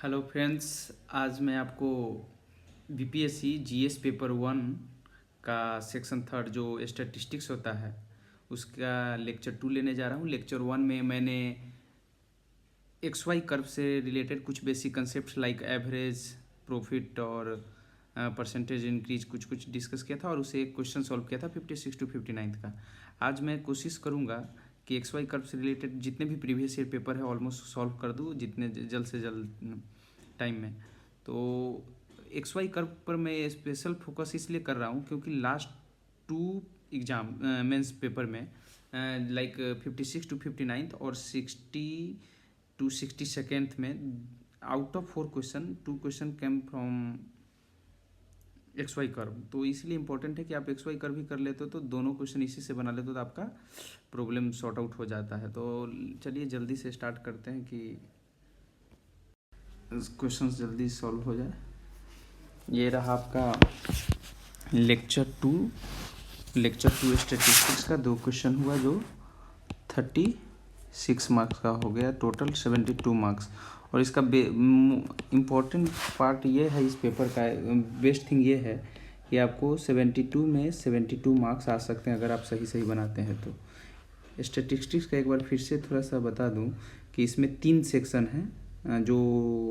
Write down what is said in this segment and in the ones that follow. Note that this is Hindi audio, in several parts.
Hello friends. आज मैं आपको बीपीएससी जीएस पेपर 1 का सेक्शन थर्ड जो स्टैटिस्टिक्स होता है उसका लेक्चर 2 लेने जा रहा हूँ। लेक्चर 1 में मैंने एक्स वाई कर्व से रिलेटेड कुछ basic concept like average, profit और परसेंटेज इंक्रीज कुछ कुछ डिस्कस किया था और उसे एक क्वेश्चन सॉल्व किया था 56 टू 59 का। आज मैं कोशिश करूँगा कि एक्स वाई कर्व से रिलेटेड जितने भी प्रीवियस ईयर पेपर है ऑलमोस्ट सॉल्व कर दूँ जितने जल्द से जल्द टाइम में। तो एक्स वाई कर्व पर मैं स्पेशल फोकस इसलिए कर रहा हूँ क्योंकि लास्ट 2 एग्ज़ाम मेंस पेपर में लाइक 56 टू 59 और 60 टू 62 में out of 4 question 2 question came from X Y curve. तो इसलिए इंपॉर्टेंट है कि आप एक्स वाई कर्व भी कर लेते हो तो दोनों क्वेश्चन इसी से बना लेते हो तो आपका प्रॉब्लम सॉर्ट आउट हो जाता है। तो चलिए जल्दी से स्टार्ट करते हैं कि क्वेश्चंस जल्दी सॉल्व हो जाए। ये रहा आपका लेक्चर टू स्टैटिस्टिक्स का 2 क्वेश्चन हुआ जो 36 मार्क्स का हो गया, टोटल 72 मार्क्स। और इसका इम्पोर्टेंट पार्ट ये है इस पेपर का, बेस्ट थिंग ये है कि आपको 72 में 72 मार्क्स आ सकते हैं अगर आप सही बनाते हैं तो। स्टैटिस्टिक्स का एक बार फिर से थोड़ा सा बता दूं कि इसमें 3 सेक्शन हैं जो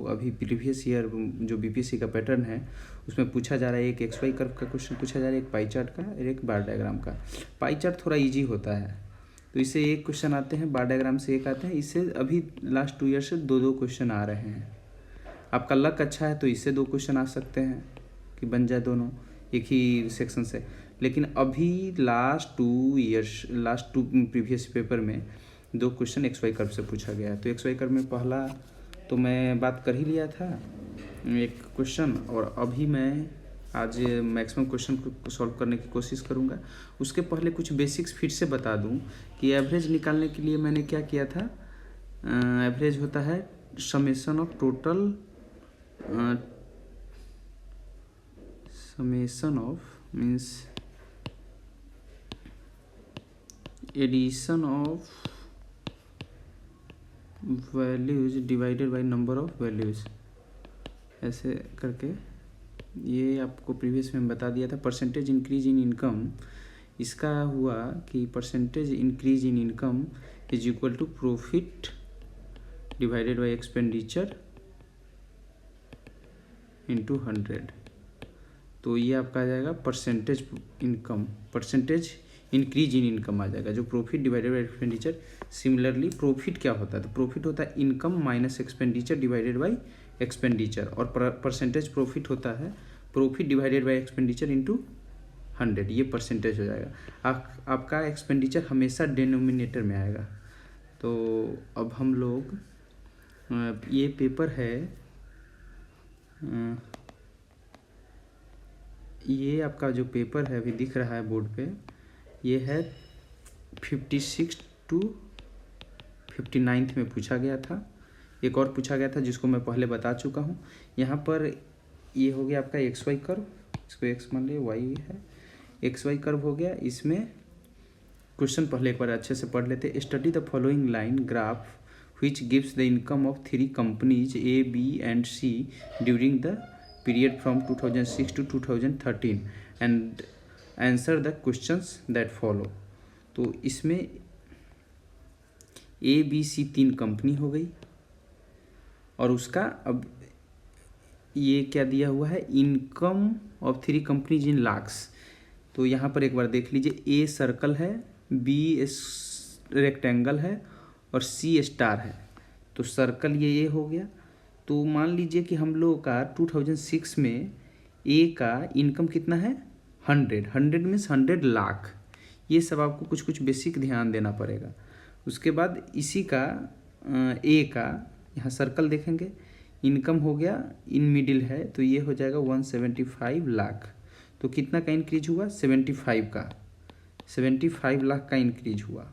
अभी प्रीवियस ईयर जो बीपीएससी का पैटर्न है उसमें पूछा जा रहा है। एक एक्स वाई कर्व का क्वेश्चन पूछा जा रहा है, एक पाई चार्ट का और एक बार डायग्राम का। पाई चार्ट थोड़ा इजी होता है तो इससे एक क्वेश्चन आते हैं, बार डायग्राम से एक आते हैं। इससे अभी लास्ट 2 ईयर से 2 क्वेश्चन आ रहे हैं। आपका लक अच्छा है तो इससे 2 क्वेश्चन आ सकते हैं कि बन जाए दोनों एक ही सेक्शन से। लेकिन अभी लास्ट 2 प्रीवियस पेपर में 2 क्वेश्चन एक्स वाई कर्व से पूछा गया है। तो एक्स वाई कर्व में पहला तो मैं बात कर ही लिया था एक क्वेश्चन, और अभी मैं आज मैक्सिमम क्वेश्चन को सॉल्व करने की कोशिश करूँगा। उसके पहले कुछ बेसिक्स फिर से बता दूँ कि एवरेज निकालने के लिए मैंने क्या किया था। एवरेज होता है summation of total summation of means addition of values divided by number of values, ऐसे करके। ये आपको प्रीवियस में बता दिया था। परसेंटेज इंक्रीज इन इनकम, इसका हुआ कि percentage increase in income is equal to profit divided by expenditure into 100। तो ये आपका आ जाएगा percentage income, percentage increase in income आ जाएगा जो profit divided by expenditure. Similarly profit क्या होता है, तो प्रॉफिट होता है income minus expenditure divided by expenditure, और परसेंटेज प्रॉफिट होता है profit divided by expenditure into 100। ये परसेंटेज हो जाएगा। आपका एक्सपेंडिचर हमेशा डिनोमिनेटर में आएगा। तो अब हम लोग ये पेपर है, ये आपका जो पेपर है अभी दिख रहा है बोर्ड पे, ये है 56 टू 59 में पूछा गया था। एक और पूछा गया था जिसको मैं पहले बता चुका हूँ। यहाँ पर ये हो गया आपका एक्स वाई कर्व, इसको एक्स मान लिया, वाई है, एक्स वाई कर्व हो गया। इसमें क्वेश्चन पहले एक बार अच्छे से पढ़ लेते। Study the following line graph which gives the income of 3 companies A, B and C during the period from 2006 to 2013 and answer the questions that follow। तो इसमें A, B, C 3 कंपनी हो गई और उसका अब ये क्या दिया हुआ है, income of 3 companies in lakhs. तो यहाँ पर एक बार देख लीजिए, ए सर्कल है, बी रेक्टेंगल है और सी स्टार है। तो सर्कल ये हो गया। तो मान लीजिए कि हम लोगों का 2006 में ए का इनकम कितना है, 100 मीन्स 100 लाख। ये सब आपको कुछ कुछ बेसिक ध्यान देना पड़ेगा। उसके बाद इसी का ए का यहाँ सर्कल देखेंगे, इनकम हो गया इन मिडिल है तो ये हो जाएगा 175 लाख। तो कितना का इंक्रीज हुआ, 75 लाख का इंक्रीज हुआ।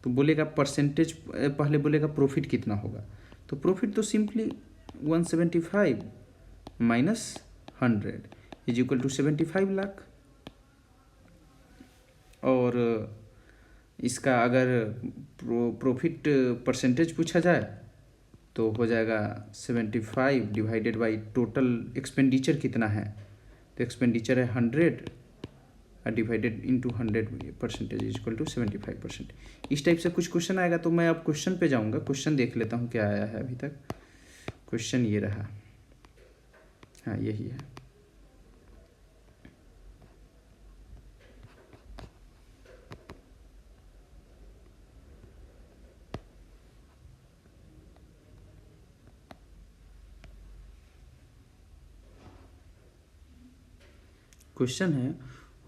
तो बोलेगा परसेंटेज, पहले बोलेगा प्रॉफिट कितना होगा। तो प्रॉफिट तो simply 175 minus 100 is equal to 75 lakh. और इसका अगर प्रॉफिट परसेंटेज पूछा जाए तो हो जाएगा 75 डिवाइडेड बाई टोटल एक्सपेंडिचर कितना है, तो एक्सपेंडिचर है 100 divided into 100% is equal to 75%। इस टाइप से कुछ क्वेश्चन आएगा। तो मैं अब क्वेश्चन पे जाऊंगा, क्वेश्चन देख लेता हूँ क्या आया है अभी तक। क्वेश्चन ये रहा, हाँ यही है। क्वेश्चन है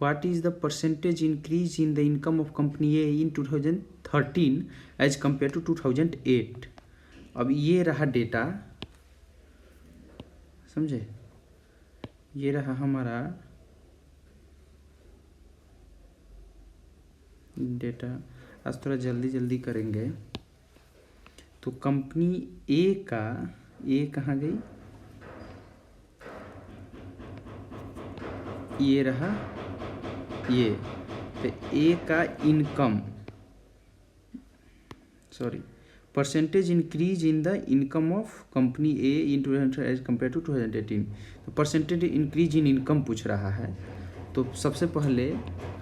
what is the percentage increase in the income of company A in 2013 as compare to 2008। अब ये रहा डेटा, समझे, ये रहा हमारा डेटा। आज थोड़ा जल्दी जल्दी करेंगे। तो कंपनी ए का, ए कहाँ गई, ये रहा ये, तो ए का income, sorry, percentage increase in the income of company A in 2000 as compare to 2018। तो परसेंटेज इंक्रीज इन इनकम पूछ रहा है। तो सबसे पहले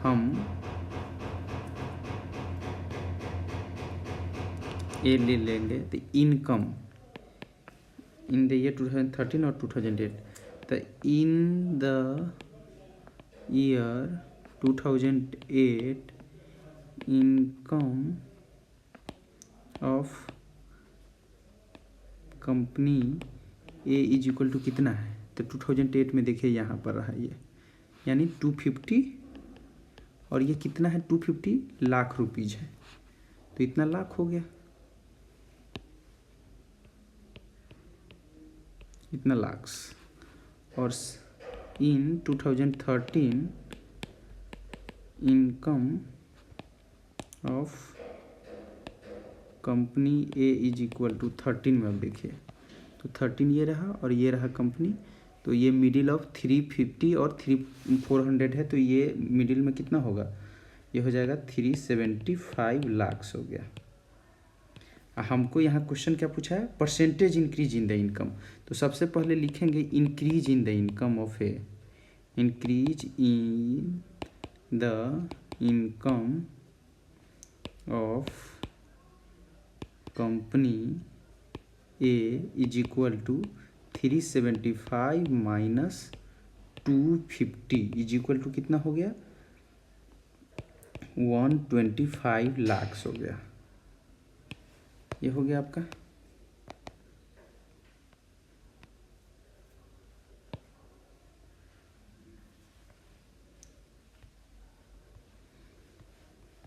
हम ए ले लेंगे, तो इनकम इन द ईयर 2013 और 2008। तो in the year 2008 income of company A is equal to कितना है, तो 2008 में देखिए यहाँ पर रहा ये, यानी 250, और ये कितना है 250 लाख रुपीज है, तो इतना लाख हो गया, इतना लाख्स। और in 2013 income of company A is equal to 13 में, अब देखिए तो 13 ये रहा और ये रहा कंपनी, तो ये मिडिल ऑफ 350 और 400 है, तो ये मिडिल में कितना होगा, ये हो जाएगा 375 लाख्स हो गया। हमको यहाँ क्वेश्चन क्या पूछा है, percentage increase in the income. तो सबसे पहले लिखेंगे increase in the income of A, increase in the income of company A is equal to 375 minus 250 is equal to कितना हो गया, 125 लाख्स हो गया। ये हो गया आपका।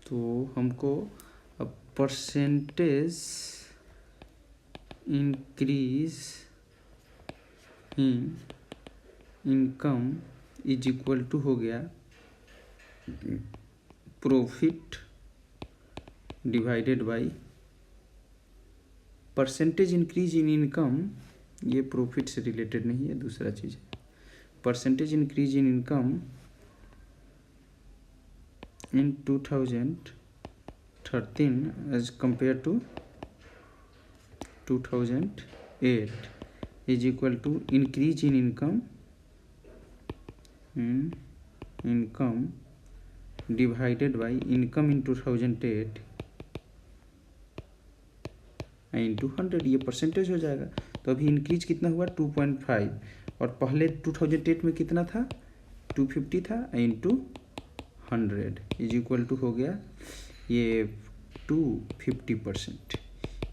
तो हमको अब percentage increase in income is equal to हो गया profit divided by percentage increase in income, ये प्रॉफिट से रिलेटेड नहीं है, दूसरा चीज़ है। Percentage increase in income in 2013 as compare to 2008 is equal to increase in income divided by income in 2008 into 100, ये परसेंटेज हो जाएगा। तो अभी इंक्रीज कितना हुआ 2.5, और पहले 2008 में कितना था 250 था, इंटू 100 इज इक्वल टू हो गया ये 250%।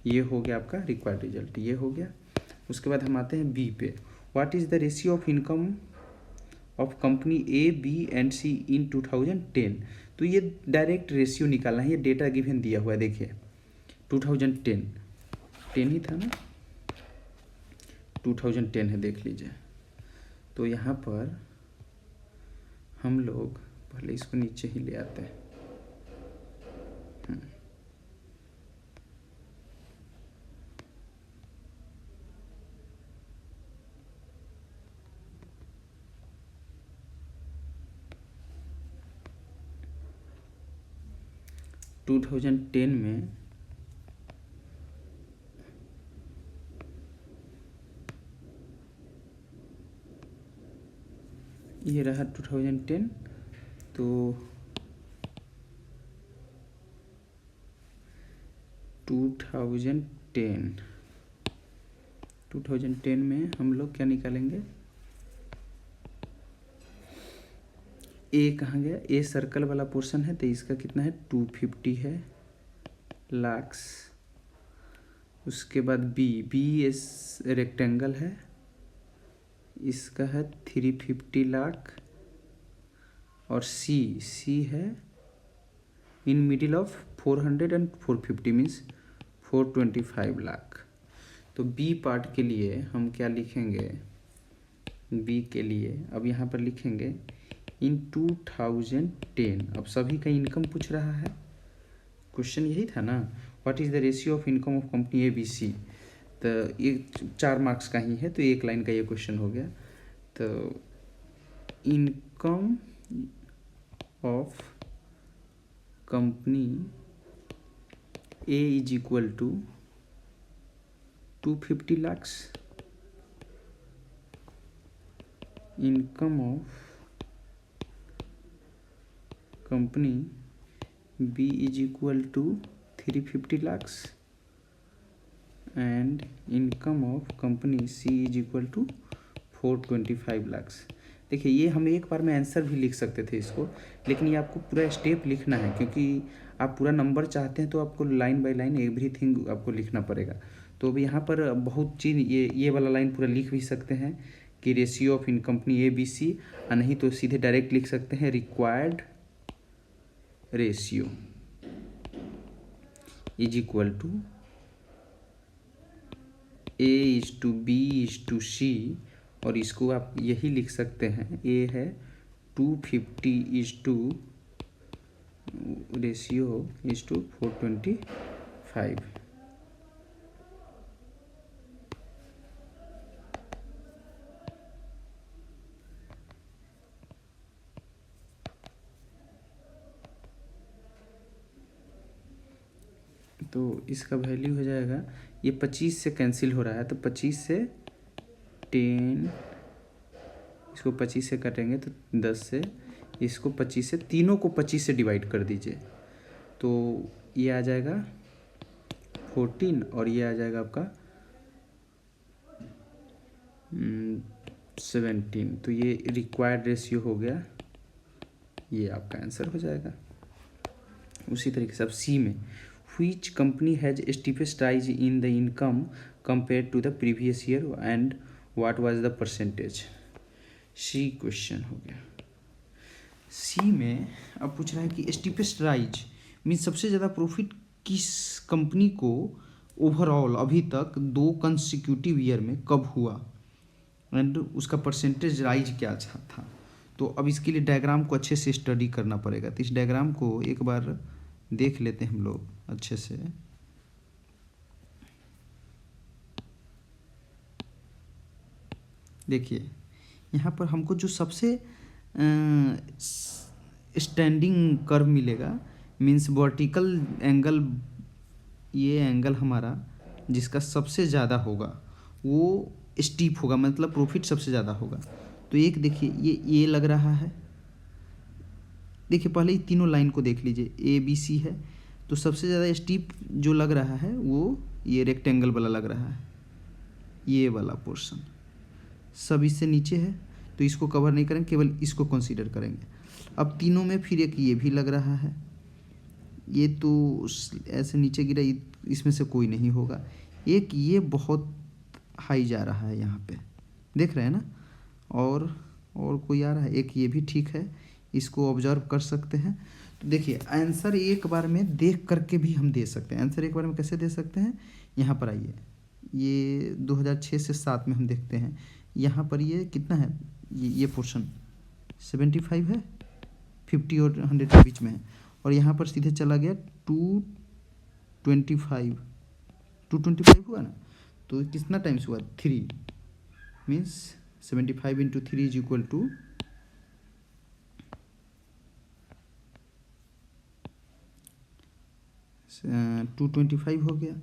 ये हो गया आपका रिक्वायर्ड रिजल्ट, ये हो गया। उसके बाद हम आते हैं बी पे, what is the ratio of income of company A B and C in 2010। तो ये डायरेक्ट रेशियो निकालना है, ये डेटा गिवन दिया हुआ है, देखिए 2010 ही था ना, 2010 है, देख लीजिए। तो यहाँ पर हम लोग पहले इसको नीचे ही ले आते हैं। 2010 में ये रहा 2010। तो 2010 में हम लोग क्या निकालेंगे, ए कहाँ गया, ए सर्कल वाला पोर्शन है तो इसका कितना है 250 है लाख्स। उसके बाद बी एस रेक्टेंगल है, इसका है 350 लाख। और सी है in middle of 400 and 450 means 425 lakh. तो बी पार्ट के लिए हम क्या लिखेंगे, बी के लिए अब यहाँ पर लिखेंगे इन 2010। अब सभी का इनकम पूछ रहा है, क्वेश्चन यही था ना, what is the ratio of income of company A B C. तो ये 4 मार्क्स का ही है तो एक लाइन का ये क्वेश्चन हो गया। तो income of company A is equal to 250 lakhs, income of company B is equal to 350 lakhs and income of company C is equal to 425 lakhs। देखिए ये हम एक बार में आंसर भी लिख सकते थे इसको, लेकिन ये आपको पूरा स्टेप लिखना है, क्योंकि आप पूरा नंबर चाहते हैं तो आपको लाइन बाय लाइन एवरीथिंग आपको लिखना पड़ेगा। तो अब यहाँ पर बहुत चीज़ ये वाला लाइन पूरा लिख भी सकते हैं कि ratio of in company A B C, और नहीं तो सीधे डायरेक्ट लिख सकते हैं required ratio is equal to A is to B is to C. और इसको आप यही लिख सकते हैं, ए है 250 is to ratio is to 425। तो इसका वैल्यू हो जाएगा, ये 25 से कैंसिल हो रहा है तो 25 से 10, इसको 25 से काटेंगे तो 10 से, इसको 25 से, तीनों को 25 से डिवाइड कर दीजिए तो ये आ जाएगा 14 और ये आ जाएगा आपका 17। तो ये रिक्वायर्ड रेशियो हो गया, ये आपका आंसर हो जाएगा। उसी तरीके से अब सी में, which company has steepest rise in the income compare to the previous year and what was the percentage. C question हो गया। सी में अब पूछ रहा है कि स्टीपेस्ट राइज मीन्स सबसे ज़्यादा प्रॉफिट किस कंपनी को ओवरऑल अभी तक 2 कंसिक्यूटिव ईयर में कब हुआ एंड उसका परसेंटेज राइज क्या था। तो अब इसके लिए डायग्राम को अच्छे से स्टडी करना पड़ेगा। तो इस डायग्राम को एक बार देख लेते हैं हम लोग अच्छे से। देखिए यहाँ पर हमको जो सबसे स्टैंडिंग कर्व मिलेगा मीन्स वर्टिकल एंगल, ये एंगल हमारा जिसका सबसे ज़्यादा होगा वो स्टीप होगा, मतलब प्रॉफिट सबसे ज़्यादा होगा। तो एक देखिए ये लग रहा है, देखिए पहले ही तीनों लाइन को देख लीजिए, ए बी सी है तो सबसे ज़्यादा स्टीप जो लग रहा है वो ये रेक्टेंगल वाला लग रहा है, ये वाला पोर्शन सब इससे नीचे है तो इसको कवर नहीं करेंगे, केवल इसको कंसीडर करेंगे। अब तीनों में फिर एक ये भी लग रहा है, ये तो ऐसे नीचे गिरा, इसमें से कोई नहीं होगा। एक ये बहुत हाई जा रहा है यहाँ पे, देख रहे हैं ना, और कोई आ रहा है, एक ये भी ठीक है, इसको ऑब्जर्व कर सकते हैं। तो देखिए आंसर एक बार में देख करके भी हम दे सकते हैं। आंसर एक बार में कैसे दे सकते हैं, यहाँ पर आइए, ये 2006 से 7 में हम देखते हैं, यहाँ पर ये कितना है, ये पोर्शन 75 है, 50 और 100 के बीच में है, और यहाँ पर सीधे चला गया 225 हुआ ना। तो कितना टाइम्स हुआ, 3 means 75 into 3 is equal to 225 हो गया।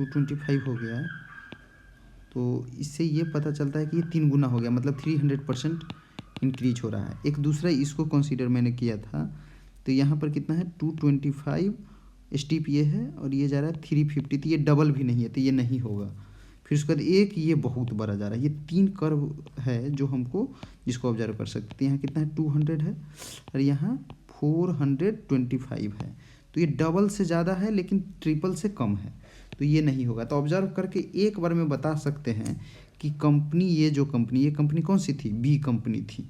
225 हो गया, तो इससे ये पता चलता है कि ये 3 गुना हो गया, मतलब 300% इंक्रीज हो रहा है। एक दूसरा इसको कंसीडर मैंने किया था, तो यहाँ पर कितना है 225 स्टीप ये है और ये जा रहा है 350, तो ये डबल भी नहीं है, तो ये नहीं होगा। फिर उसके बाद एक ये बहुत बड़ा जा रहा है, ये 3 कर्व है जो हमको जिसको ऑब्जर्व कर सकते हैं। यहाँ कितना है 200 है और यहाँ 425 है, तो ये डबल से ज़्यादा है लेकिन ट्रिपल से कम है, तो ये नहीं होगा। तो ऑब्जर्व करके एक बार में बता सकते हैं कि कंपनी, ये कंपनी कौन सी थी, बी कंपनी थी।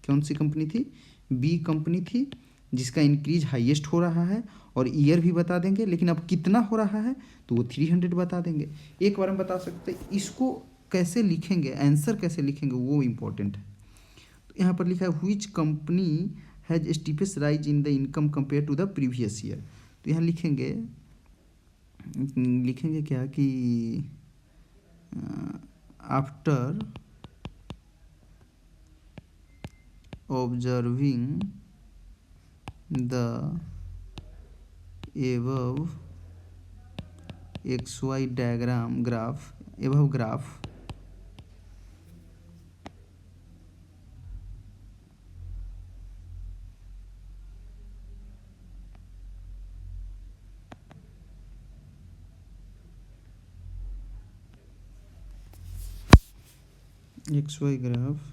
कौन सी कंपनी थी, बी कंपनी थी, जिसका इंक्रीज हाईएस्ट हो रहा है, और ईयर भी बता देंगे, लेकिन अब कितना हो रहा है तो वो 300 बता देंगे। एक बार में बता सकते हैं। इसको कैसे लिखेंगे, आंसर कैसे लिखेंगे वो इम्पोर्टेंट है। तो यहाँ पर लिखा है which company has steepest rise in the income compare to the previous year. तो यहाँ लिखेंगे क्या कि after observing the above XY diagram graph above graph XY graph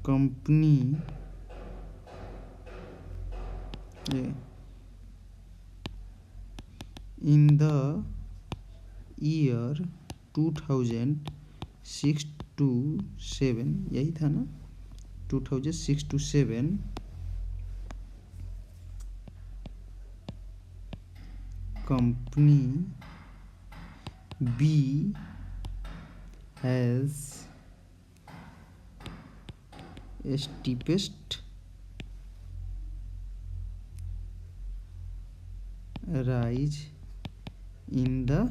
company in the year 2006 to 7, यही था ना, 2006 to 7 company B has steepest rise in the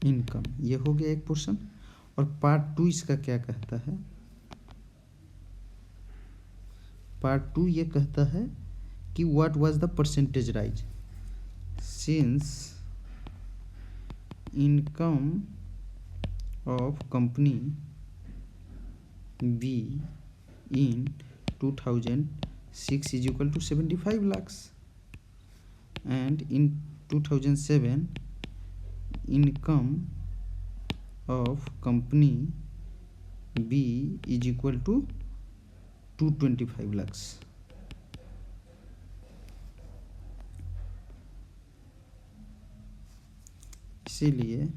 income. ये हो गया एक पोर्शन। और पार्ट 2 इसका क्या कहता है, पार्ट 2 ये कहता है कि what was the percentage rise since income of company B in 2006 is equal to 75 lakhs and in 2007 income of company B is equal to 225 lakhs। इसीलिए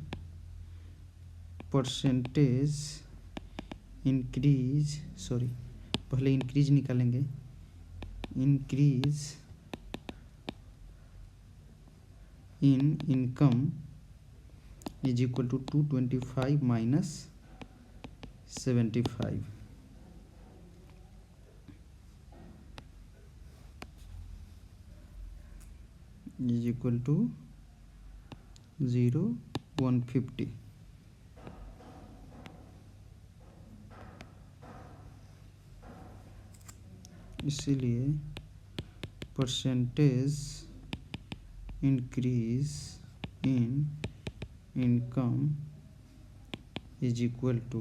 परसेंटेज इंक्रीज, पहले इंक्रीज निकालेंगे, increase in income is equal to 225 minus 75 is equal to 150। इसीलिए percentage increase in income is equal to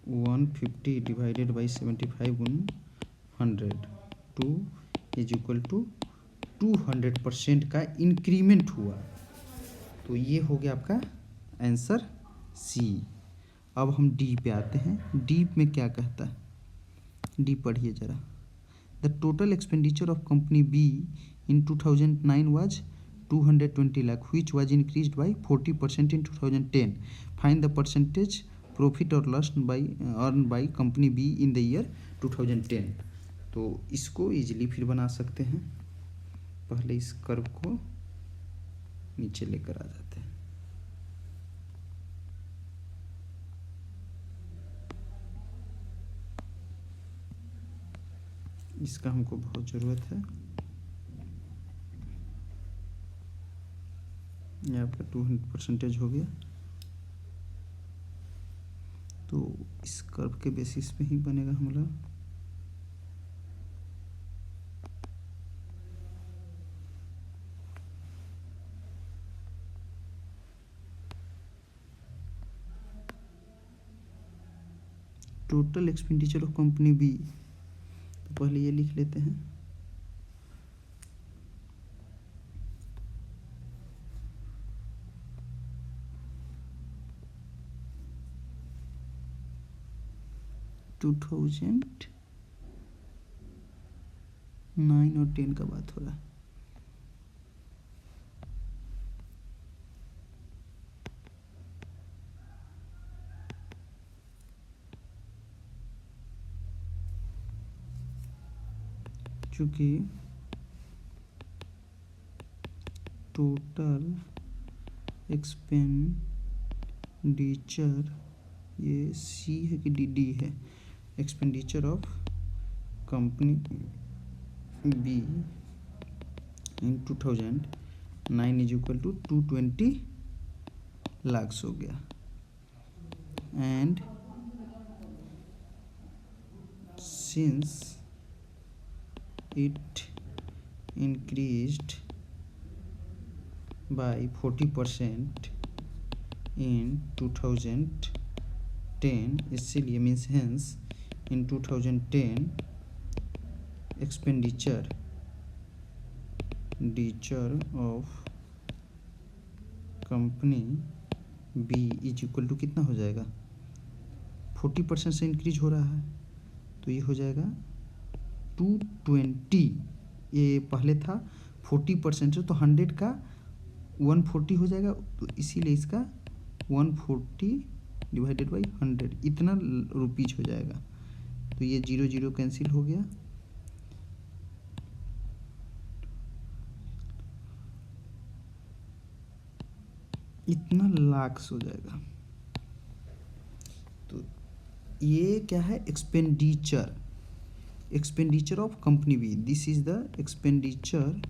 150 divided by 75 गुण 100 2 इज इक्वल टू 200% का इंक्रीमेंट हुआ। तो ये हो गया आपका आंसर सी। अब हम डी पे आते हैं। डी में क्या कहता है, डी पढ़िए जरा। The total expenditure of company B in 2009 was 220 lakh which was increased by 40% in 2010। Find the percentage profit और loss by earn by company B in the year 2010। तो इसको इजीली फिर बना सकते हैं। पहले इस कर्व को नीचे लेकर आ जाते हैं। इसका हमको बहुत ज़रूरत है। ये आपका 200% हो गया। तो इस कर्व के बेसिस पे ही बनेगा हमारा। Total expenditure of company B, तो पहले ये लिख लेते हैं। (2009 और 10 का बात हो रहा है। चूँकि टोटल एक्सपेंडिचर, ये सी है कि डी है, expenditure of company B in 2009 is equal to 220 lakh हो गया। And since it increased by 40% in 2010, इसीलिए means hence in 2010 expenditure of company B is equal to कितना हो जाएगा, 40% से इंक्रीज हो रहा है, तो ये हो जाएगा 220। ये पहले था 40% से, तो 100 का 140 हो जाएगा, तो इसीलिए इसका 140 डिवाइडेड बाई 100 इतना रुपीज हो जाएगा। तो ये 0 0 कैंसिल हो गया, इतना लाख्स हो जाएगा। तो ये क्या है, expenditure of company B, this is the expenditure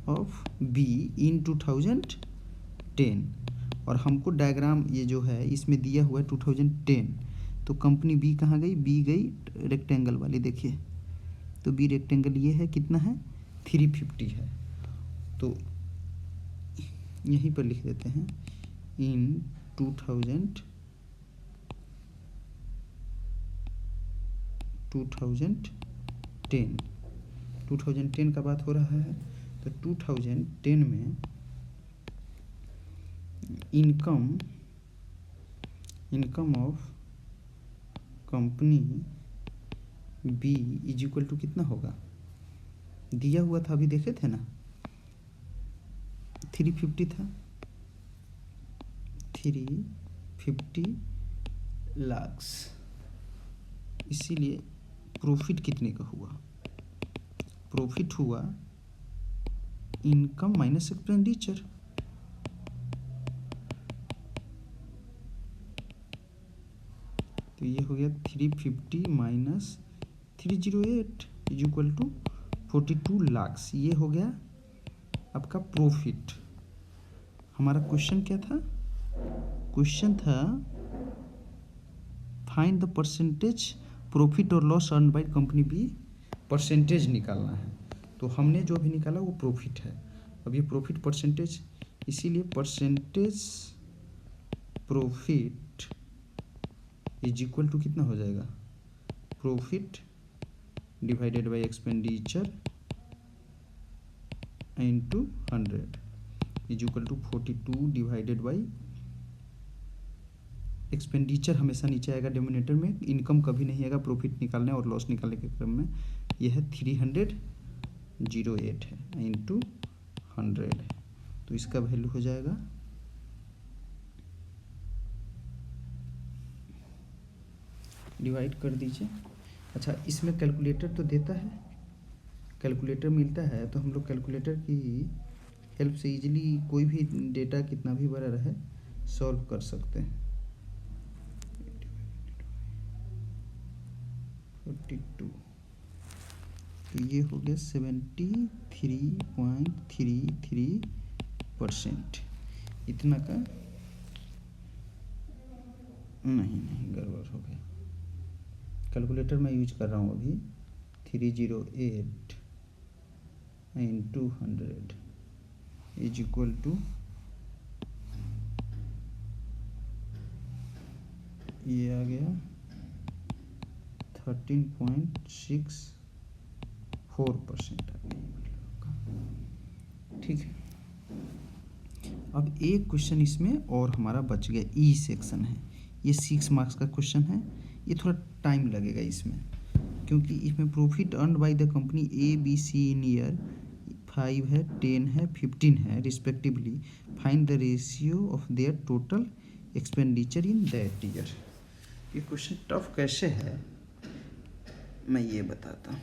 of B in 2010। और हमको डायग्राम ये जो है इसमें दिया हुआ है 2010, तो कंपनी बी कहाँ गई, बी गई रेक्टेंगल वाली, देखिए तो बी रेक्टेंगल ये है, कितना है 350 है, तो यहीं पर लिख देते हैं इन 2010 का बात हो रहा है। तो 2010 में income of company B is equal to कितना होगा, दिया हुआ था, अभी देखे थे ना, 350 था, 350 लाख। इसीलिए प्रॉफिट कितने का हुआ, प्रॉफिट हुआ इनकम माइनस एक्सपेंडिचर, तो ये हो गया 350 minus 308 is equal to 42 lakh. ये हो गया आपका प्रॉफिट। हमारा क्वेश्चन क्या था, क्वेश्चन था फाइंड द परसेंटेज प्रॉफिट और loss earn by company B, percentage निकालना है। तो हमने जो भी निकाला वो प्रॉफिट है। अब ये प्रॉफिट परसेंटेज, इसीलिए percentage profit is equal to कितना हो जाएगा, profit divided by expenditure into 100 is equal to 42 divided by expenditure हमेशा नीचे आएगा डिनोमिनेटर में, इनकम कभी नहीं आएगा प्रॉफिट निकालने और लॉस निकालने के क्रम में। यह है 308 है इंटू 100 है, तो इसका वैल्यू हो जाएगा डिवाइड कर दीजिए। अच्छा, इसमें कैलकुलेटर तो देता है, कैलकुलेटर मिलता है, तो हम लोग कैलकुलेटर की हेल्प से इजीली कोई भी डेटा कितना भी बड़ा रहे सॉल्व कर सकते हैं। 42, तो ये हो गया 73.33%, इतना का नहीं गड़बड़ हो गया। कैलकुलेटर मैं यूज कर रहा हूँ अभी। 308 into 100 इज इक्वल टू, ये आ गया 13.64% आ गया। ठीक है, अब एक क्वेश्चन इसमें और हमारा बच गया, ई सेक्शन है, ये 6 मार्क्स का क्वेश्चन है। ये थोड़ा टाइम लगेगा इसमें, क्योंकि इसमें profit earn by the company A B C in year 5 है, 10 है, 15 है respectively, find the ratio of their total expenditure in that year. ये क्वेश्चन टफ कैसे है मैं ये बताता हूँ।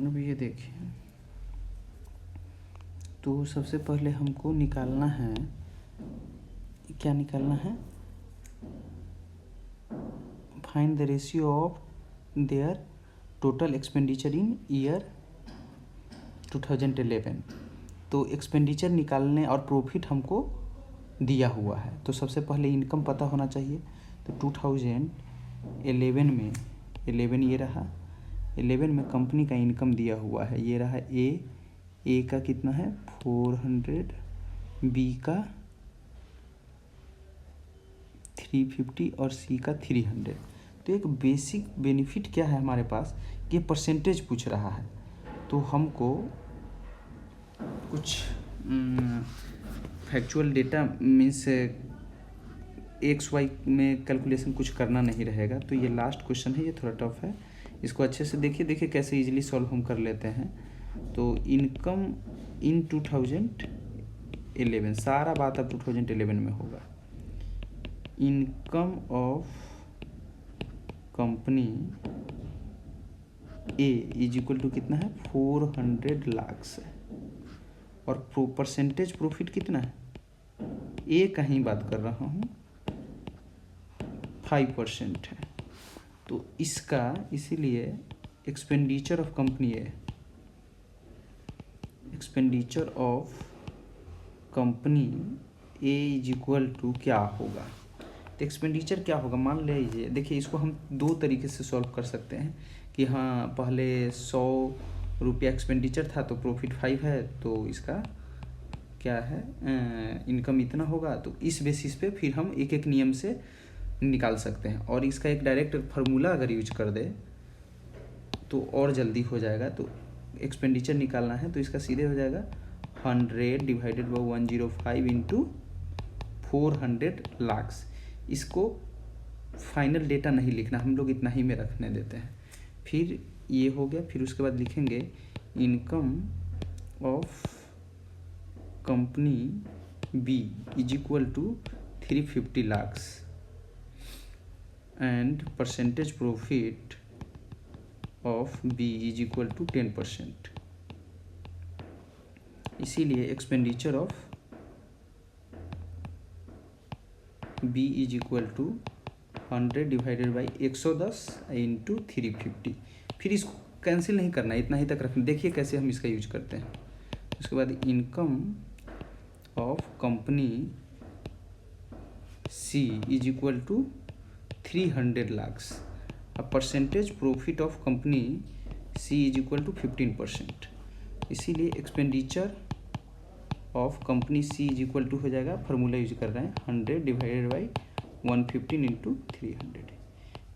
अब ये देखिए, तो सबसे पहले हमको निकालना है, क्या निकालना है, find the ratio of their total expenditure in year 2011। तो एक्सपेंडिचर निकालने और प्रॉफिट हमको दिया हुआ है, तो सबसे पहले इनकम पता होना चाहिए। तो 2011 में 11 ये रहा, 11 में कंपनी का इनकम दिया हुआ है, ये रहा ए का कितना है 400, बी का 350 और सी का 300। तो एक बेसिक बेनिफिट क्या है हमारे पास, ये परसेंटेज पूछ रहा है, तो हमको कुछ फैक्चुअल डेटा मीन्स XY में कैलकुलेशन कुछ करना नहीं रहेगा। तो ये लास्ट क्वेश्चन है, ये थोड़ा टफ है, इसको अच्छे से देखिए कैसे इजीली सॉल्व हम कर लेते हैं। तो इनकम इन 2011, सारा बात अब 2011 में होगा। Income of company A is equal to कितना है 400 लाख है, और परसेंटेज प्रॉफिट कितना है, ए का ही बात कर रहा हूँ 5% है। तो इसका इसीलिए एक्सपेंडिचर ऑफ कंपनी है, expenditure of company A is equal to क्या होगा। तो एक्सपेंडिचर क्या होगा, मान लीजिए, देखिए इसको हम दो तरीके से सॉल्व कर सकते हैं कि हाँ पहले 100 रुपया एक्सपेंडिचर था तो प्रॉफिट 5 है, तो इसका क्या है इनकम इतना होगा। तो इस बेसिस पे फिर हम एक एक नियम से निकाल सकते हैं, और इसका एक डायरेक्ट फार्मूला अगर यूज कर दे तो और जल्दी हो जाएगा। तो एक्सपेंडिचर निकालना है तो इसका सीधे हो जाएगा 100 डिवाइडेड बाई 105 इंटू 400 लाख। इसको फाइनल डेटा नहीं लिखना, हम लोग इतना ही में रखने देते हैं। फिर ये हो गया, फिर उसके बाद लिखेंगे income of company B is equal to 350 lakh and percentage profit of B is equal to 10%। इसीलिए expenditure of B is equal to 100 divided by 110 into 350। फिर इसको कैंसिल नहीं करना, इतना ही तक रखना। देखिए कैसे हम इसका यूज करते हैं। उसके बाद income of company C is equal to 300 lakh, अब percentage profit of company C is equal to 15%। इसीलिए expenditure of company C is equal to हो जाएगा, फार्मूला यूज कर रहे हैं 100 डिवाइडेड बाई 115 इंटू 300।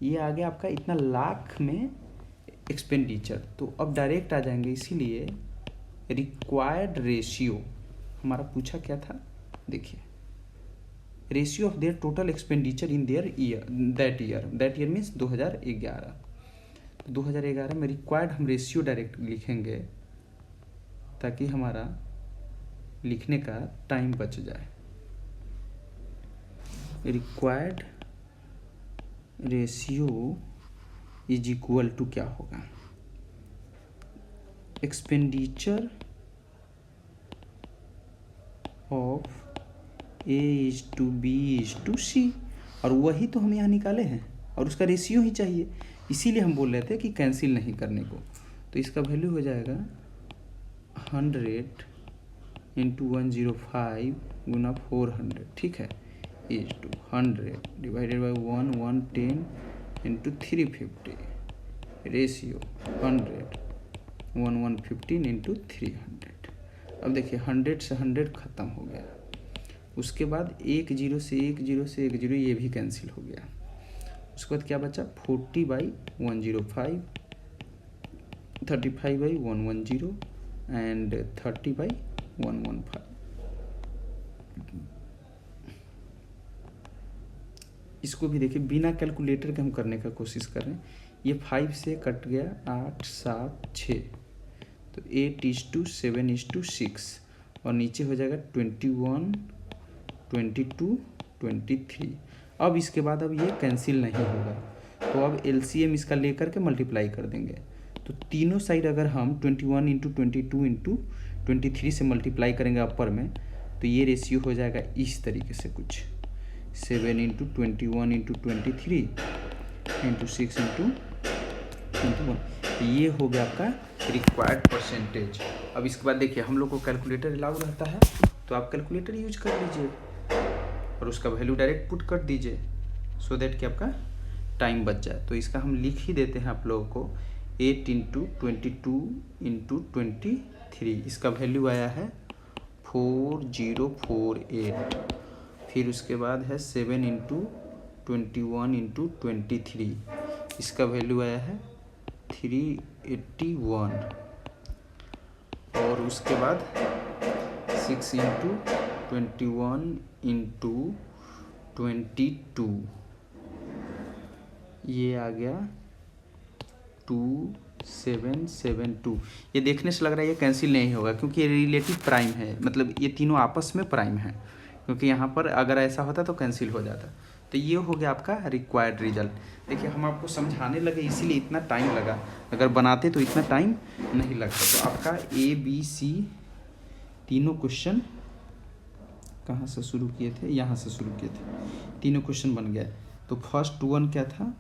ये आ गया आपका इतना लाख में एक्सपेंडिचर। तो अब डायरेक्ट आ जाएंगे, इसीलिए रिक्वायर्ड रेशियो हमारा पूछा क्या था, देखिए ratio of their total expenditure in their year, that year means 2011। तो 2011 में रिक्वायर्ड हम रेशियो डायरेक्ट लिखेंगे ताकि हमारा लिखने का टाइम बच जाए। Required ratio is equal to क्या होगा, expenditure of A is to B is to C, और वही तो हम यहाँ निकाले हैं और उसका रेशियो ही चाहिए, इसीलिए हम बोल रहे थे कि कैंसिल नहीं करने को। तो इसका वैल्यू हो जाएगा 100 इंटू 105 गुना 400, ठीक है, is to 100 divided by 110 into 350, ratio 100 115 into 300। अब देखिए 100 से 100 ख़त्म हो गया, उसके बाद 1 0 से 1 0 से 1 0 ये भी कैंसिल हो गया। उसके बाद क्या बचा 40/105, 35/110 एंड 30/115। इसको भी देखिए बिना कैलकुलेटर के हम करने का कोशिश कर रहे हैं। ये 5 से कट गया 8 7 6, तो 8:7:6 और नीचे हो जाएगा 21 22 23। अब इसके बाद अब ये कैंसिल नहीं होगा, तो अब LCM इसका लेकर के मल्टीप्लाई कर देंगे। तो तीनों साइड अगर हम 21 इंटू 22 इंटू 23 से मल्टीप्लाई करेंगे अपर में, तो ये रेशियो हो जाएगा इस तरीके से कुछ 7 इंटू 21 इंटू 23 इंटू 6 इंटू 21। तो ये हो गया आपका रिक्वायर्ड परसेंटेज। अब इसके बाद देखिए हम लोग को कैलकुलेटर अलाउ रहता है, तो आप कैलकुलेटर यूज कर लीजिए और उसका वैल्यू डायरेक्ट पुट कर दीजिए, सो दैट कि आपका टाइम बच जाए। तो इसका हम लिख ही देते हैं आप लोगों को 8 इंटू 22 इंटू 23, इसका वैल्यू आया है 4048। फिर उसके बाद है 7 इंटू 21 इंटू 23, इसका वैल्यू आया है 381। और उसके बाद 6 इंटू 21 इंटू 22, ये आ गया 2772। ये देखने से लग रहा है ये कैंसिल नहीं होगा क्योंकि ये रिलेटिव प्राइम है, मतलब ये तीनों आपस में प्राइम है, क्योंकि यहाँ पर अगर ऐसा होता तो कैंसिल हो जाता। तो ये हो गया आपका रिक्वायर्ड रिजल्ट। देखिए हम आपको समझाने लगे इसीलिए इतना टाइम लगा, अगर बनाते तो इतना टाइम नहीं लगता। तो आपका ABC तीनों क्वेश्चन कहाँ से शुरू किए थे, यहाँ से शुरू किए थे, तीनों क्वेश्चन बन गया। तो फर्स्ट वन क्या था,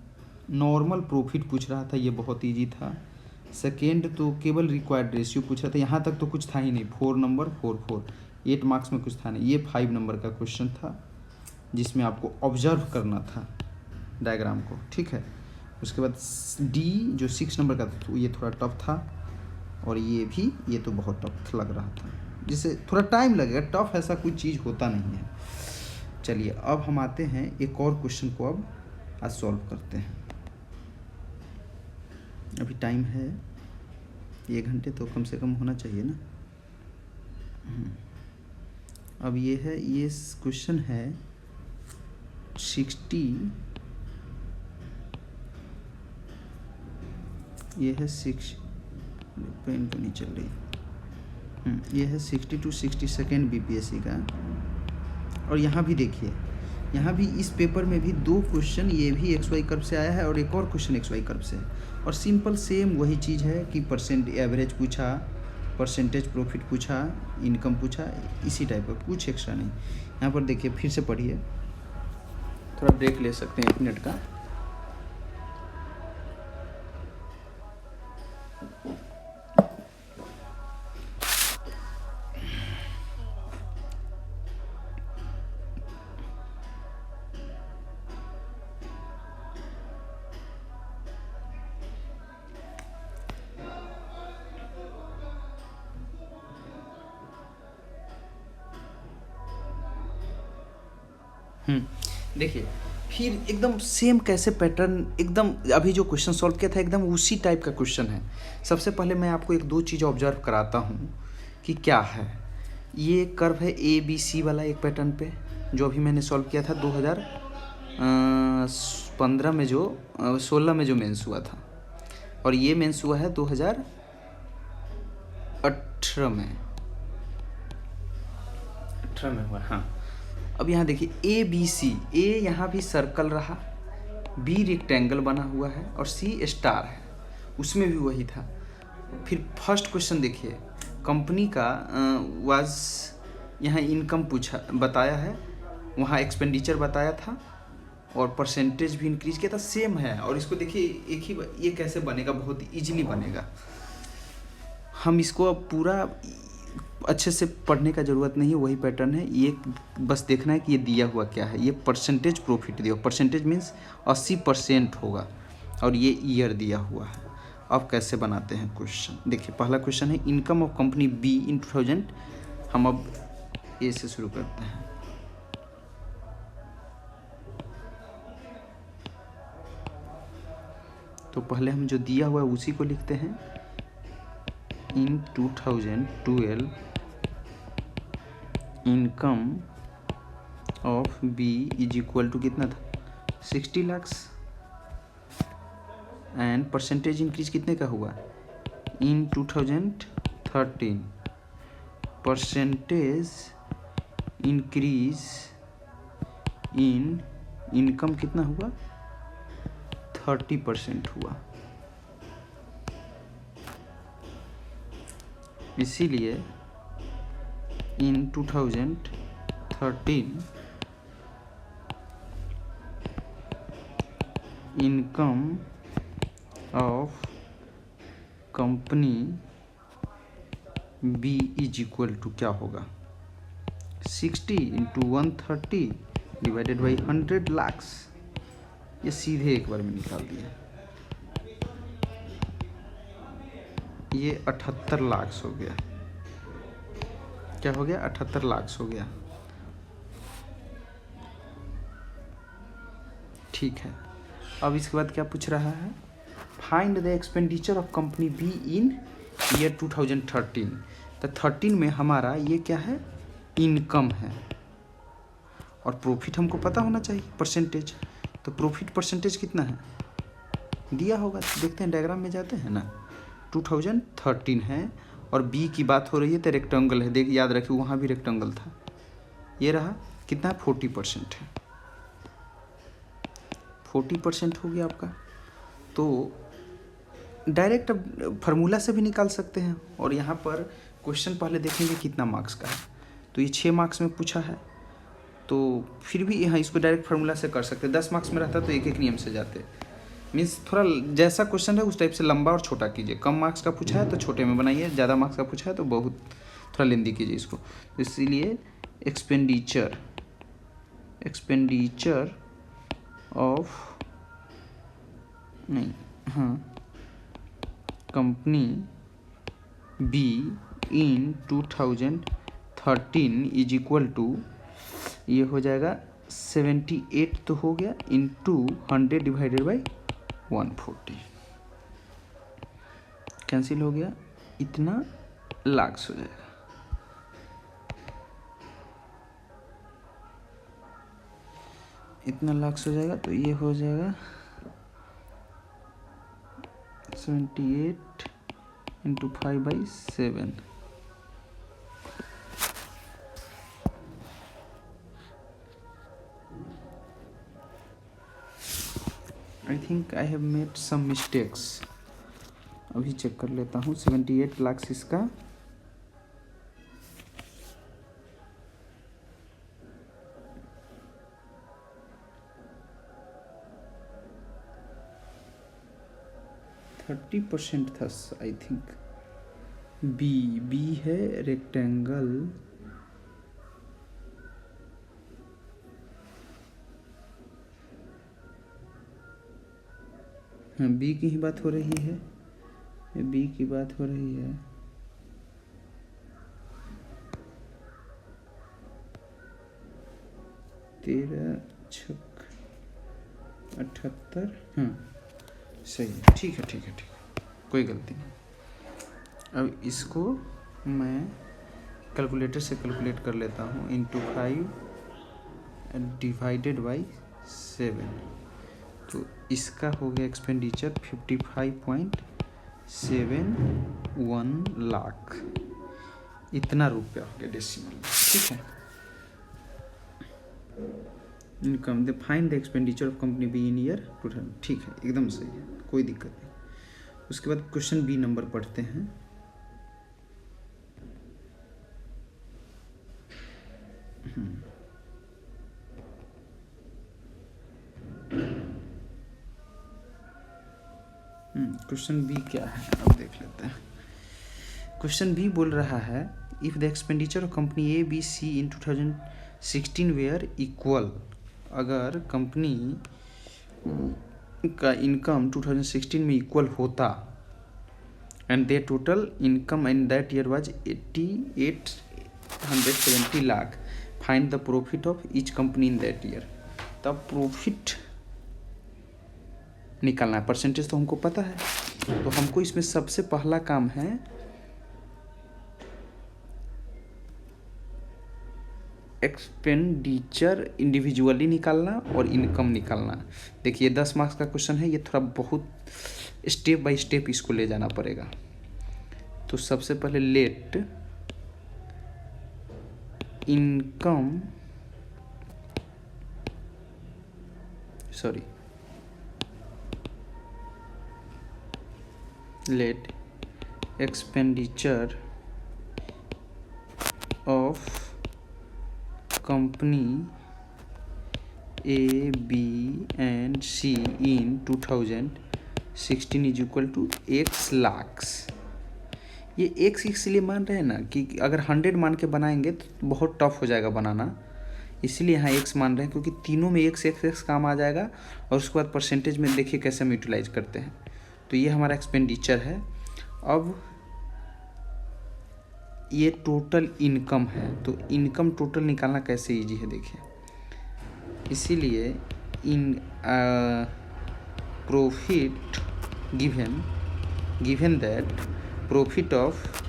नॉर्मल प्रॉफिट पूछ रहा था, ये बहुत इजी था। सेकेंड तो केवल रिक्वायर्ड रेशियो पूछ रहा था, यहाँ तक तो कुछ था ही नहीं, 4 नंबर 4 8 मार्क्स में कुछ था नहीं। ये 5 नंबर का क्वेश्चन था जिसमें आपको ऑब्जर्व करना था डायग्राम को, ठीक है। उसके बाद D जो 6 नंबर का था तो ये थोड़ा टफ था, और ये भी, ये तो बहुत टफ लग रहा था, जिससे थोड़ा टाइम लगेगा। टफ ऐसा कोई चीज़ होता नहीं है। चलिए अब हम आते हैं एक और क्वेश्चन को अब आज सॉल्व करते हैं। अभी टाइम है 1 घंटे तो कम से कम होना चाहिए ना। अब ये है, ये क्वेश्चन है 60, ये है 6, पेन तो नहीं चल रही, ये है 60 to 62 BPSC का। और यहाँ भी देखिए, यहाँ भी इस पेपर में भी 2 क्वेश्चन, ये भी XY कर्व से आया है और एक और क्वेश्चन XY कर्व से है, और सिंपल सेम वही चीज़ है कि परसेंट एवरेज पूछा, परसेंटेज प्रॉफिट पूछा, इनकम पूछा, इसी टाइप का, कुछ एक्स्ट्रा नहीं। यहाँ पर देखिए फिर से पढ़िए, थोड़ा ब्रेक ले सकते हैं 1 मिनट का। देखिए फिर एकदम सेम कैसे पैटर्न, एकदम अभी जो क्वेश्चन सॉल्व किया था एकदम उसी टाइप का क्वेश्चन है। सबसे पहले मैं आपको 1-2 चीज़ ऑब्जर्व कराता हूँ कि क्या है। ये कर्व है ABC वाला एक पैटर्न पे, जो अभी मैंने सॉल्व किया था 2015 में, जो 16 में जो मेंस हुआ था, और ये मेंस हुआ है 2018 में, 18 में हुआ। हाँ, अब यहाँ देखिए ABC, ए यहाँ भी सर्कल रहा, बी रेक्टेंगल बना हुआ है और सी स्टार है, उसमें भी वही था। फिर फर्स्ट क्वेश्चन देखिए, कंपनी का वाज, यहाँ इनकम पूछा बताया है, वहाँ एक्सपेंडिचर बताया था और परसेंटेज भी इंक्रीज किया था, सेम है। और इसको देखिए एक ही, ये कैसे बनेगा, बहुत इजीली बनेगा। हम इसको अब पूरा अच्छे से पढ़ने का ज़रूरत नहीं है, वही पैटर्न है, ये बस देखना है कि ये दिया हुआ क्या है। ये परसेंटेज प्रॉफिट दिया, परसेंटेज मीन्स 80% होगा, और ये ईयर दिया हुआ है। अब कैसे बनाते हैं क्वेश्चन, देखिए पहला क्वेश्चन है इनकम ऑफ कंपनी बी इन 2000। हम अब ए से शुरू करते हैं। तो पहले हम जो दिया हुआ है उसी को लिखते हैं। In 2012 income of B is equal to कितना था, 60 लाख, एंड परसेंटेज इंक्रीज कितने का हुआ, in 2013 percentage increase in income कितना हुआ, 30% हुआ। इसीलिए in 2013 income of company B is equal to क्या होगा, 60 इंटू 130 डिवाइडेड बाई 100 लाख। ये सीधे एक बार में निकाल दिया, ये 78 लाख हो गया। क्या हो गया, 78 लाख हो गया। ठीक है, अब इसके बाद क्या पूछ रहा है, find the expenditure of company B in year 2013। तो 13 में हमारा ये क्या है, इनकम है, और प्रॉफिट हमको पता होना चाहिए परसेंटेज। तो प्रॉफिट परसेंटेज कितना है दिया होगा, देखते हैं डायग्राम में जाते हैं ना। 2013 है और बी की बात हो रही है, तो रेक्टेंगल है, देख याद रखिए वहाँ भी रेक्टेंगल था। ये रहा कितना, 40% है, 40% हो गया आपका। तो डायरेक्ट अब फार्मूला से भी निकाल सकते हैं, और यहाँ पर क्वेश्चन पहले देखेंगे कितना मार्क्स का है। तो ये 6 मार्क्स में पूछा है, तो फिर भी यहाँ इसको डायरेक्ट फार्मूला से कर सकते हैं। 10 मार्क्स में रहता तो एक एक नियम से जाते, मीन्स थोड़ा जैसा क्वेश्चन है उस टाइप से लंबा और छोटा कीजिए। कम मार्क्स का पूछा है तो छोटे में बनाइए, ज़्यादा मार्क्स का पूछा है तो बहुत थोड़ा लेंदी कीजिए इसको। इसीलिए एक्सपेंडिचर ऑफ नहीं, हाँ, company B in 2013 is equal to, ये हो जाएगा 78 तो हो गया, इंटू 100 डिवाइडेड बाई 140, कैंसिल हो गया, इतना लाख्स हो जाएगा। इतना लाख्स हो जाएगा, तो ये हो जाएगा 78 into 5/7। I think I have made some mistakes, अभी चेक कर लेता हूँ। 78 लाख इसका, %30 था आई थिंक। बी है रेक्टेंगल, हाँ बी की ही बात हो रही है, बी की बात हो रही है। तेरह छक 78, हाँ सही है, ठीक है, कोई गलती नहीं। अब इसको मैं कैलकुलेटर से कैलकुलेट कर लेता हूँ। इंटू 5 डिवाइडेड बाई 7, तो इसका हो गया एक्सपेंडिचर 55.71 लाख, इतना रुपया हो गया डेसिमल। ठीक है, income the find the expenditure of company B in year 2000। ठीक है, एकदम सही है, कोई दिक्कत नहीं। उसके बाद क्वेश्चन बी नंबर पढ़ते हैं। क्वेश्चन बी क्या है, अब देख लेते हैं। क्वेश्चन बी बोल रहा है if the expenditure of company A B C in 2016 were equal, अगर कंपनी का इनकम 2016 में इक्वल होता and their total income in that year was 8870 lakh, find the profit of each company in that year. तब प्रॉफिट निकालना है, परसेंटेज तो हमको पता है, तो हमको इसमें सबसे पहला काम है एक्सपेंडिचर इंडिविजुअली निकालना और इनकम निकालना। देखिए 10 मार्क्स का क्वेश्चन है, ये थोड़ा बहुत स्टेप बाय स्टेप इसको ले जाना पड़ेगा। तो सबसे पहले let income let expenditure of company A B and C in 2016 is equal to X lakhs. ये एक्स इसलिए मान रहे हैं ना कि अगर 100 मान के बनाएंगे तो बहुत टफ हो जाएगा बनाना, इसीलिए यहाँ एक्स मान रहे हैं, क्योंकि तीनों में एक्स एक्स एक्स काम आ जाएगा। और उसके बाद परसेंटेज में देखिए कैसे हम यूटिलाइज करते हैं। तो ये हमारा एक्सपेंडिचर है। अब ये टोटल इनकम है, तो इनकम टोटल निकालना कैसे इजी है देखिए। इसीलिए in profit given that profit of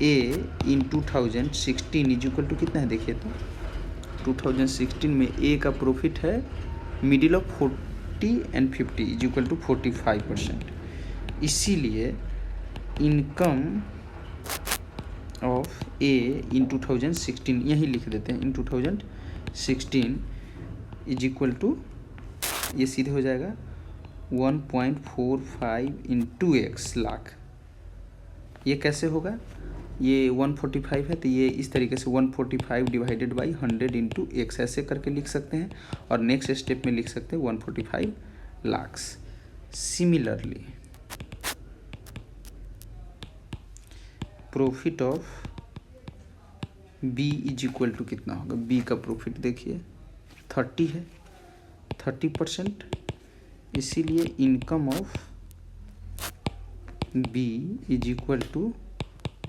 A in 2016 is equal to कितना है देखिए। तो 2016 में ए का प्रॉफिट है middle of 40 and 50 is equal to 45%। इसीलिए इनकम ऑफ ए इन 2016 यही लिख देते हैं, इन 2016 इज इक्वल टू, ये सीधे हो जाएगा 1.45 इंटू एक्स लाख। ये कैसे होगा, ये 145 है तो ये इस तरीके से 145 डिवाइडेड बाई 100 इंटू एक्स ऐसे करके लिख सकते हैं। और नेक्स्ट स्टेप में लिख सकते हैं 145 lakhs. Similarly profit of B is equal to कितना होगा, बी का प्रॉफिट देखिए 30 है, 30%। इसीलिए income of B is equal to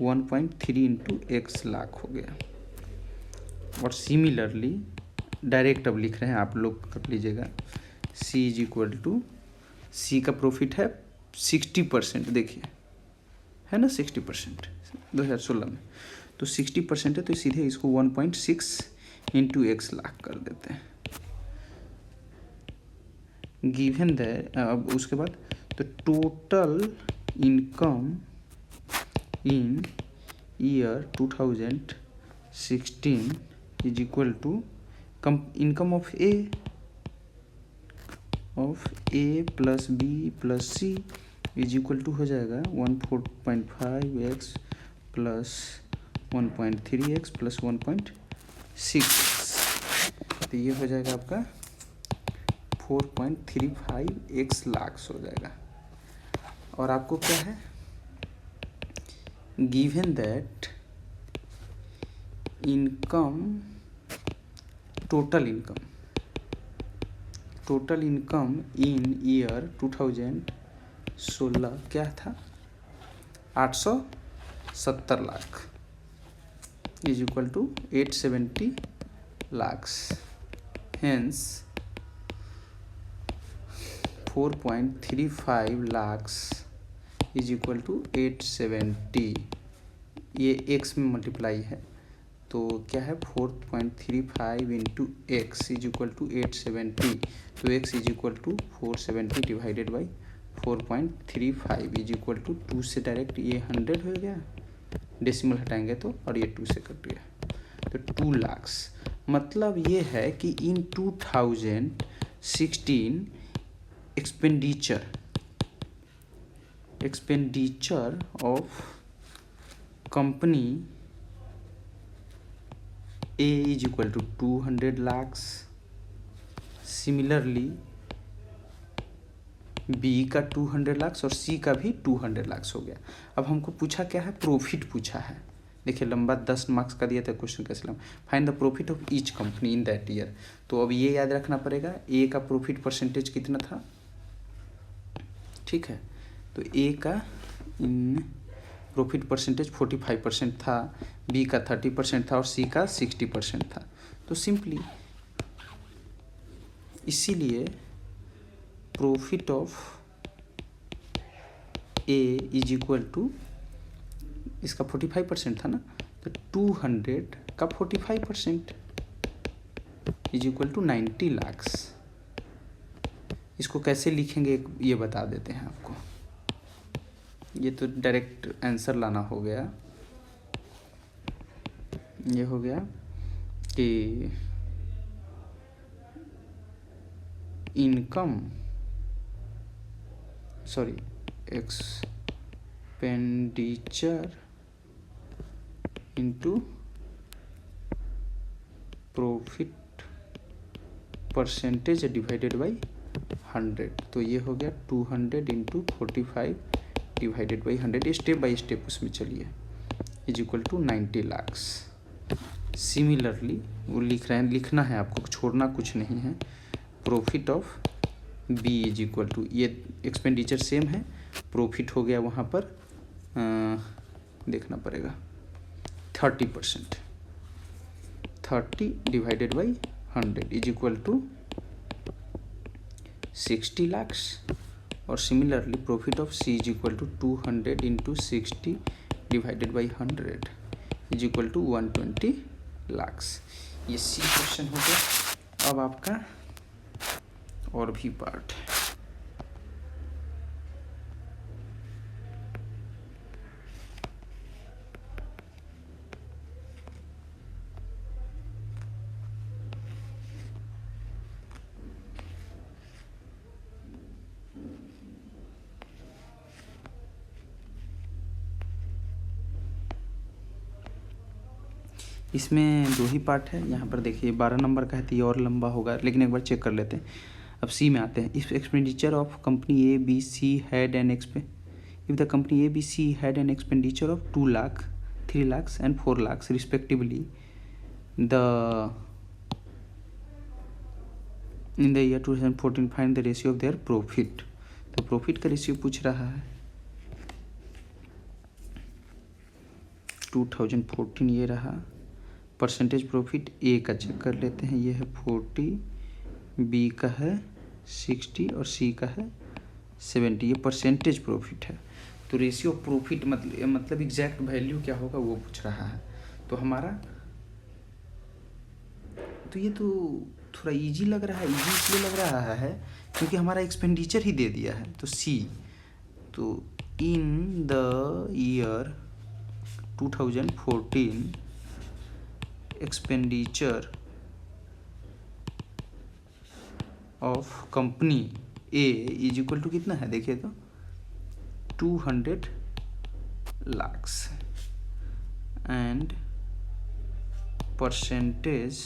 1.3 into X lakh हो गया। और सिमिलरली डायरेक्ट अब लिख रहे हैं, आप लोग कर लीजिएगा, सी इज इक्वल टू, सी का प्रॉफिट है 60%, देखिए है ना 60% 2016 में, तो 60% है तो सीधे इसको 1.6 इंटू एक्स लाख कर देते हैं। गिवन दैट, अब उसके बाद तो total income in year 2016 is equal to income of A plus B plus C is equal to हो जाएगा 14.5x प्लस 1.3x प्लस 1.6, तो ये हो जाएगा आपका 4.35x लाख्स हो जाएगा। और आपको क्या है, given that income total income in year 2016 क्या था, 870 lakh is equal to 870 lakhs, hence 4.35 lakhs is equal to 870, ये एक्स में मल्टीप्लाई है तो क्या है 4.35 into X is equal to 870, तो X is equal to 470 divided by 4.35 is equal to 2 से डायरेक्ट ये 100 हो गया, डेसिमल हटाएंगे तो, और ये 2 से कट गया, तो 2 लाख। मतलब ये है कि in 2016 expenditure of company A is equal to 200 lakhs, similarly B का 200 lakhs और सी का भी 200 lakhs हो गया। अब हमको पूछा क्या है, प्रॉफिट पूछा है। देखिए लंबा 10 मार्क्स का दिया था क्वेश्चन कैसे लंबा, find the profit of each company in that year. तो अब ये याद रखना पड़ेगा, ए का प्रॉफिट परसेंटेज कितना था, ठीक है, तो ए का इन प्रॉफिट परसेंटेज 45% था, बी का 30% था और सी का 60% था। तो सिंपली इसीलिए profit of A is equal to, इसका 45% था ना, तो 200 का 45% इज इक्वल टू 90 lakhs। इसको कैसे लिखेंगे ये बता देते हैं आपको, ये तो डायरेक्ट आंसर लाना हो गया। ये हो गया कि income expenditure into profit percentage divided by 100, तो ये हो गया 200 into 45 divided by 100, step by step उसमें चलिए, is equal to 90 lakhs। Similarly वो लिख रहे हैं, लिखना है आपको, छोड़ना कुछ नहीं है। Profit of B is equal to, ये एक्सपेंडिचर सेम है, प्रॉफिट हो गया वहाँ पर देखना पड़ेगा 30%, 30 divided by 100 is equal to 60 lakhs। और similarly profit of C is equal to 200 into 60 divided by 100 is equal to 120 lakhs। ये सी क्वेश्चन हो गया। अब आपका और भी पार्ट है, इसमें 2 ही पार्ट है। यहाँ पर देखिए 12 नंबर का है तो ये और लंबा होगा, लेकिन एक बार चेक कर लेते हैं। अब सी में आते हैं। If expenditure of company A B C had an if the company A B C had an expenditure of 2 lakh 3 lakhs and 4 lakhs respectively in the year 2014 find the ratio of their profit. तो प्रॉफिट का रेशियो पूछ रहा है 2014, ये रहा। परसेंटेज प्रॉफिट ए का चेक कर लेते हैं, ये है 40, बी का है 60 और सी का है 70। ये परसेंटेज प्रॉफिट है। तो रेशियो प्रॉफिट मतलब एग्जैक्ट वैल्यू क्या होगा वो पूछ रहा है। तो हमारा तो ये तो थोड़ा इजी लग रहा है। इजी इसलिए लग रहा है क्योंकि हमारा एक्सपेंडिचर ही दे दिया है। तो सी, तो in the year 2014 expenditure of company A is equal to कितना है, देखिए तो 200 lakhs and percentage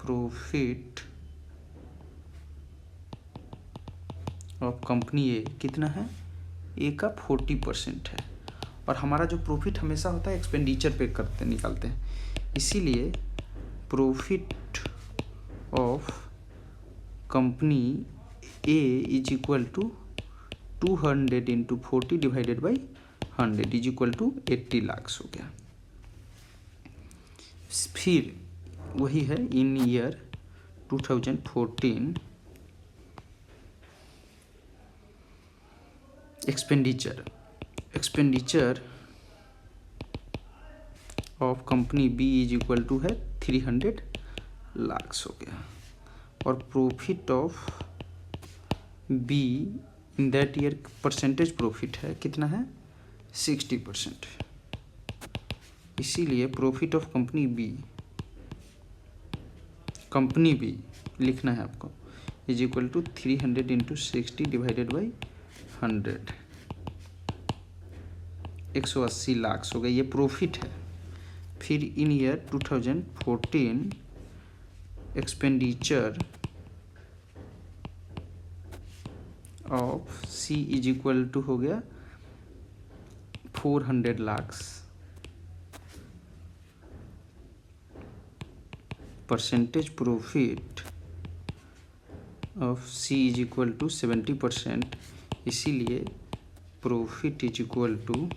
profit of company A कितना है, ए का 40% है। और हमारा जो प्रॉफिट हमेशा होता है एक्सपेंडिचर पे करते निकालते हैं, इसीलिए profit of company A is equal to 200 into 40 divided by 100 is equal to 80 lakhs हो गया। फिर वही है in year 2014 expenditure of company B is equal to है 300 लाख हो गया, और profit of B in that year percentage profit है कितना है 60%। इसीलिए प्रॉफिट ऑफ कंपनी बी लिखना है आपको is equal to 300 into 60 divided by 100, 180 lakh हो गया, ये प्रॉफिट है। फिर in year 2014 expenditure of C is equal to हो गया 400 lakh, percentage profit of C is equal to 70%, इसीलिए profit is equal to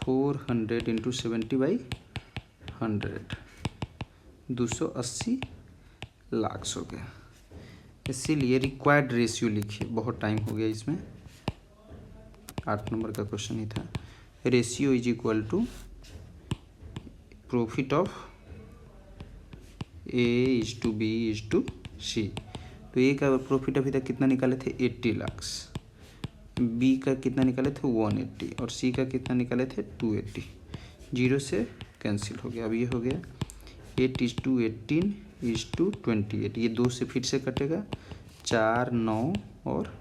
400 into 70 by 100, 280 lakh हो गया। इसीलिए रिक्वायर्ड रेशियो लिखिए, बहुत टाइम हो गया इसमें, 8 नंबर का क्वेश्चन ही था। Ratio is equal to profit of A is to B is to C. तो ए का प्रॉफिट अभी तक कितना निकाले थे 80 लाख, बी का कितना निकाले थे 180, और सी का कितना निकाले थे 280, 0 से कैंसिल हो गया। अब ये हो गया 8 इज टू 18 इज टू 28, ये 2 से फिर से कटेगा, 4 9 और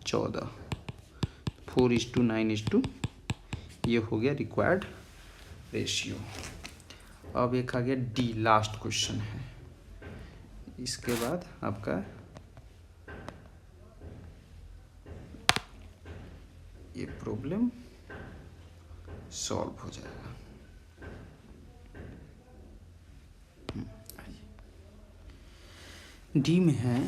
14, 4 इज टू 9 इज टू, ये हो गया रिक्वायर्ड रेशियो। अब एक आ गया डी, लास्ट क्वेश्चन है, इसके बाद आपका ये प्रॉब्लम सॉल्व हो जाएगा। डी में है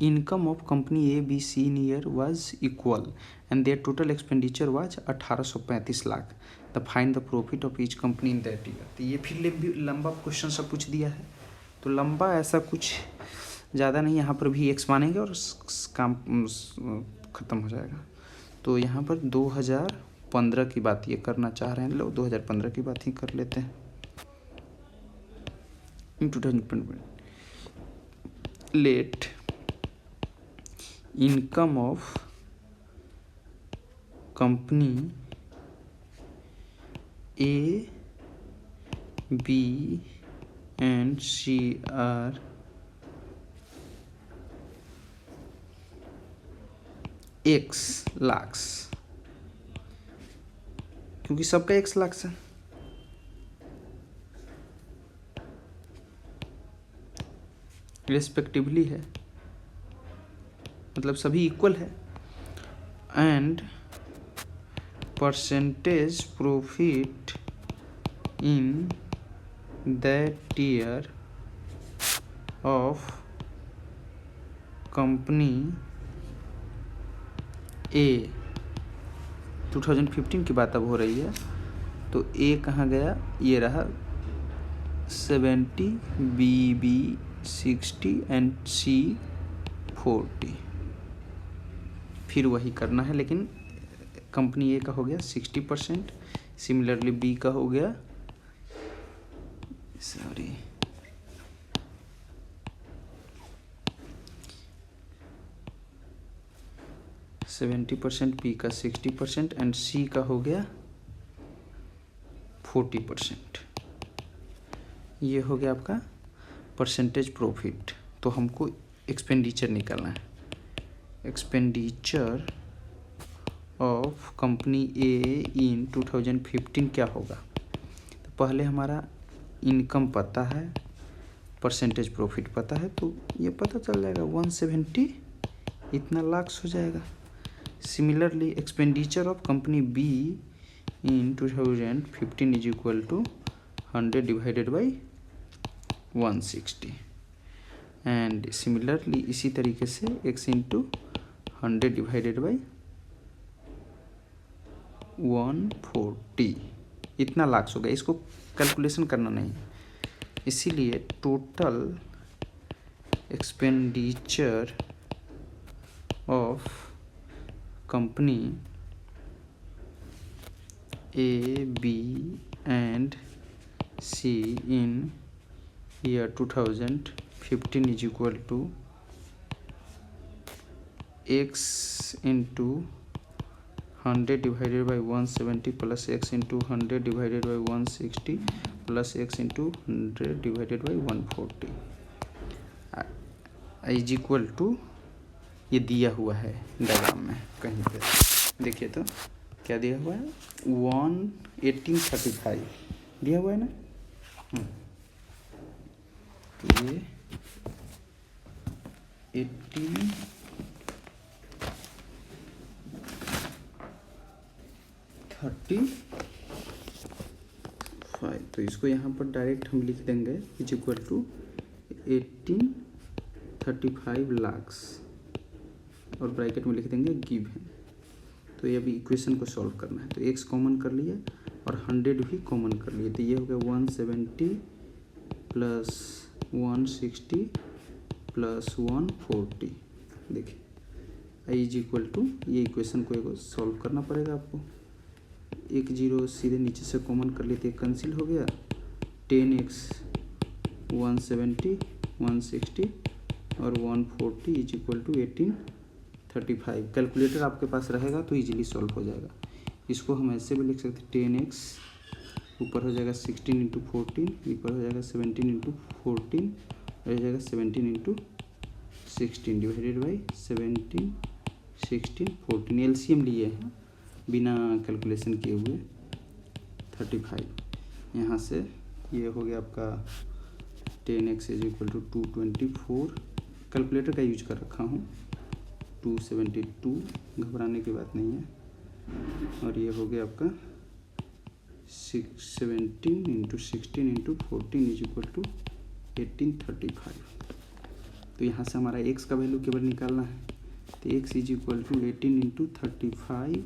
income of company A B C in year was equal and their total expenditure was 1835 lakh, the find the profit of each company in that year. तो ये फिर लंबा क्वेश्चन सब पूछ दिया है, तो लंबा ऐसा कुछ ज़्यादा नहीं, यहाँ पर भी एक्स मानेंगे और काम ख़त्म हो जाएगा। तो यहाँ पर 2015 की बात ये करना चाह रहे हैं लोग, 2015 की बात ही कर लेते हैं। In 2015 let income of company A B and C are X lakh, क्योंकि सबका X लाख है, रेस्पेक्टिवली है, मतलब सभी इक्वल है। And percentage profit in that year of company A, 2015 की बात अब हो रही है, तो ए कहाँ गया, ये रहा 70, बी बी 60 एंड सी 40, फिर वही करना है, लेकिन कंपनी ए का हो गया 60%, सिमिलरली बी का हो गया 70%, बी का 60% एंड सी का हो गया 40%। ये हो गया आपका परसेंटेज प्रॉफिट। तो हमको एक्सपेंडिचर निकालना है, एक्सपेंडिचर ऑफ कंपनी ए इन 2015 क्या होगा। तो पहले हमारा इनकम पता है, परसेंटेज प्रॉफिट पता है, तो ये पता चल जाएगा 170 इतना लाख्स हो जाएगा। Similarly expenditure of company B in 2015 is equal to 100 divided by 160, and similarly इसी तरीके से x इंटू 100 डिवाइडेड बाई 140 इतना लाख्स हो गया। इसको कैलकुलेशन करना नहीं, इसीलिए total expenditure of company A, B and C in year 2015 is equal to x into 100 divided by 170 plus x into 100 divided by 160 plus x into 100 divided by 140 is equal to, ये दिया हुआ है डायग्राम में कहीं पे, देखिए तो क्या दिया हुआ है, 1835 दिया हुआ है ना। तो ये 1835, तो इसको यहाँ पर डायरेक्ट हम लिख देंगे इज इक्वल टू 1835 लाख और ब्रैकेट में लिख देंगे गिवन। तो ये अभी इक्वेशन को सॉल्व करना है, तो x कॉमन कर लिए और 100 भी कॉमन कर लिए, तो ये हो गया 170 प्लस 160 प्लस 140। देखिए आई इज इक्वल टू, ये इक्वेशन को एक सॉल्व करना पड़ेगा आपको। एक जीरो सीधे नीचे से कॉमन कर लेते, कैंसिल हो गया, 10x 170 160 और 140 इज इक्वल टू 1835। कैलकुलेटर आपके पास रहेगा तो इजीली सॉल्व हो जाएगा। इसको हम ऐसे भी लिख सकते हैं, 10x ऊपर हो जाएगा 16 इंटू 14, ऊपर हो जाएगा 17 इंटू 14, हो जाएगा 17 इंटू 16 डिवाइडेड बाई 17 16 14। एलसीएम लिए हैं बिना कैलकुलेशन किए हुए 35। यहाँ से ये हो गया आपका 10x is equal to 224, calculator का यूज कर रखा हूँ, 272, घबराने की बात नहीं है। और ये हो गया आपका 17 into 16 into 14 is equal to 1835। तो यहाँ से हमारा x का वैल्यू केवल निकालना है, तो x is equal to 18 into 35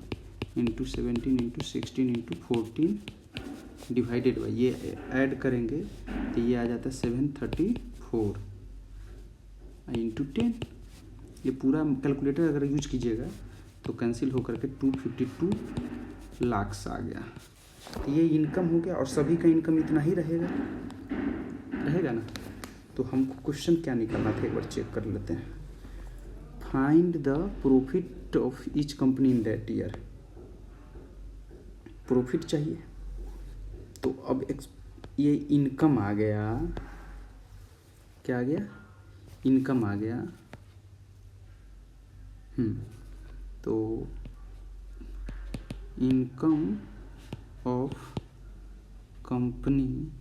into 17 into 16 into 14 divided by, ये ऐड करेंगे तो ये आ जाता है 734 इंटू 10। ये पूरा कैलकुलेटर अगर यूज कीजिएगा तो कैंसिल होकर के 252 लाख आ गया। तो ये इनकम हो गया और सभी का इनकम इतना ही रहेगा ना। तो हमको क्वेश्चन क्या निकालना था एक बार चेक कर लेते हैं। Find the profit of each company in that year. Profit चाहिए, तो अब ये इनकम आ गया, क्या आ गया, इनकम आ गया। तो income of company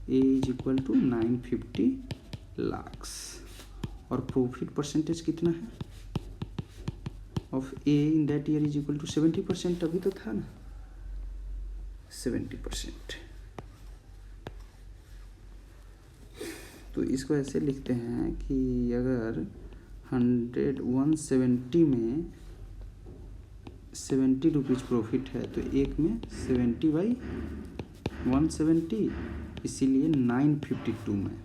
A is equal to 950 lakh और प्रॉफिट परसेंटेज कितना है of A in that year is equal to 70%। अभी तो था ना 70%। तो इसको ऐसे लिखते हैं कि अगर 170 में 70 रुपीज़ प्रॉफिट है तो एक में 70 बाई 170, इसीलिए 952 में,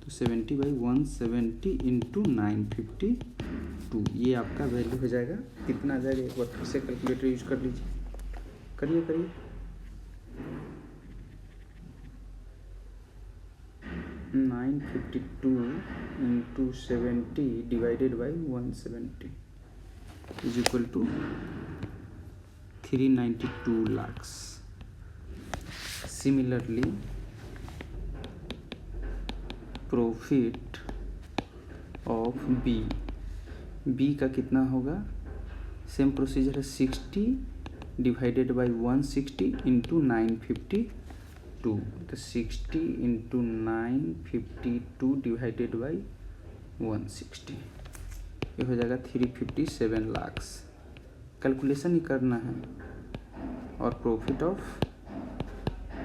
तो 70 बाई 170 इंटू 952, ये आपका वैल्यू हो जाएगा। कितना आ जाएगा एक बार फिर से कैलकुलेटर यूज कर लीजिए, करिए 952 into 70 divided by 170 is equal to 392 lakh. Similarly profit of B का कितना होगा, सेम प्रोसीजर है, 60 डिवाइडेड बाई 160 इंटू 952, तो 60 इंटू 952 डिवाइडेड बाई 160, ये हो जाएगा 357 लाख। कैलकुलेशन ही करना है। और profit of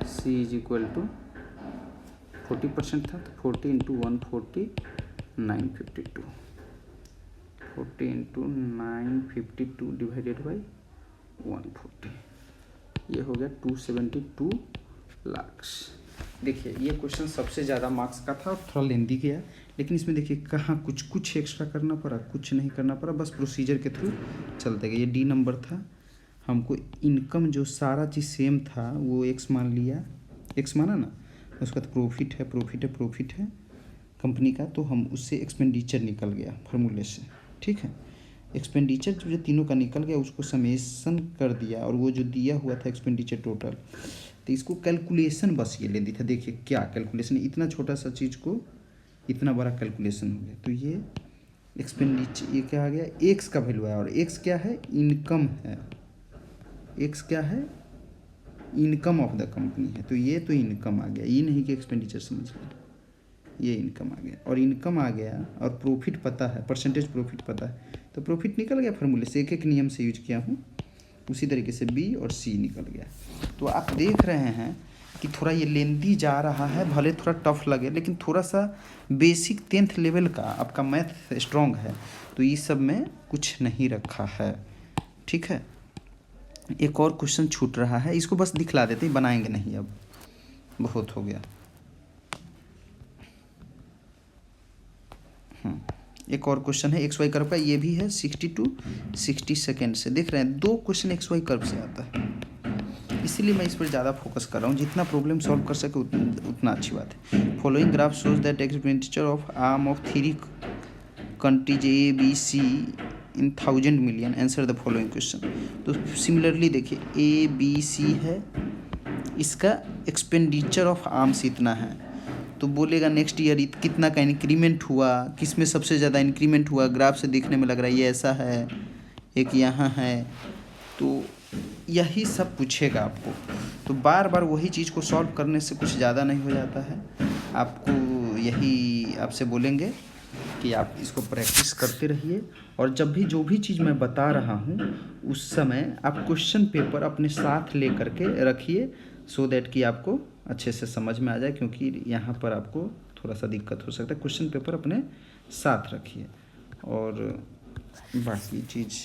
C is equal to 40% था, तो 40 इंटू 140 952, 40 इंटू 952 डिवाइडेड बाई 140, ये हो गया 272 लाख। देखिए ये क्वेश्चन सबसे ज़्यादा मार्क्स का था और थोड़ा लेंदी गया, लेकिन इसमें देखिए कहाँ कुछ एक्स्ट्रा करना पड़ा, कुछ नहीं करना पड़ा, बस प्रोसीजर के थ्रू चलते गए। ये डी नंबर था, हमको इनकम जो सारा चीज़ सेम था वो एक्स मान लिया, एक्स माना ना, उसके बाद प्रॉफिट है कंपनी का, तो हम उससे एक्सपेंडिचर निकल गया फार्मूले से, ठीक है। एक्सपेंडिचर जो तीनों का निकल गया उसको समेसन कर दिया, और वो जो दिया हुआ था एक्सपेंडिचर टोटल, तो इसको कैलकुलेशन बस ये ले दी था। देखिए क्या कैलकुलेशन, इतना छोटा सा चीज़ को इतना बड़ा कैलकुलेशन हो गया। तो ये एक्सपेंडिचर ये क्या आ गया, एक्स का वैल्यू है, और एक्स क्या है, इनकम है। एक्स क्या है, इनकम ऑफ द कंपनी है, तो ये तो इनकम आ गया, ये नहीं कि एक्सपेंडिचर समझ लिया, ये इनकम आ गया। और इनकम आ गया और प्रॉफिट पता है, परसेंटेज प्रॉफिट पता है, तो प्रॉफिट निकल गया फार्मूले से, एक नियम से यूज किया हूँ, उसी तरीके से बी और सी निकल गया। तो आप देख रहे हैं कि थोड़ा ये लेंदी जा रहा है, भले थोड़ा टफ लगे, लेकिन थोड़ा सा बेसिक 10th लेवल का आपका मैथ स्ट्रॉन्ग है, तो ये सब में कुछ नहीं रखा है, ठीक है। एक और क्वेश्चन छूट रहा है, इसको बस दिखला देते हैं, बनाएंगे नहीं, अब बहुत हो गया। एक और क्वेश्चन है एक्स वाई कर्व का, ये भी है 60 to 60 सेकेंड से। देख रहे हैं 2 क्वेश्चन एक्स वाई कर्व से आता है, इसीलिए मैं इस पर ज़्यादा फोकस कर रहा हूँ, जितना प्रॉब्लम सॉल्व कर सके उतना अच्छी बात है। Following graph shows that expenditure of arm of 3 countries A B C in 1000 million, answer the following question. तो सिमिलरली देखिए ए बी सी है, इसका एक्सपेंडिचर ऑफ आर्म्स इतना है, तो बोलेगा नेक्स्ट ईयर कितना का इंक्रीमेंट हुआ, किस में सबसे ज़्यादा इंक्रीमेंट हुआ, ग्राफ से देखने में लग रहा है ये ऐसा है, एक यहाँ है, तो यही सब पूछेगा आपको। तो बार बार वही चीज़ को सॉल्व करने से कुछ ज़्यादा नहीं हो जाता है, आपको यही आपसे बोलेंगे कि आप इसको प्रैक्टिस करते रहिए, और जब भी जो भी चीज़ मैं बता रहा हूँ उस समय आप क्वेश्चन पेपर अपने साथ ले करके रखिए, सो दैट कि आपको अच्छे से समझ में आ जाए, क्योंकि यहाँ पर आपको थोड़ा सा दिक्कत हो सकता है। क्वेश्चन पेपर अपने साथ रखिए, और बाकी चीज़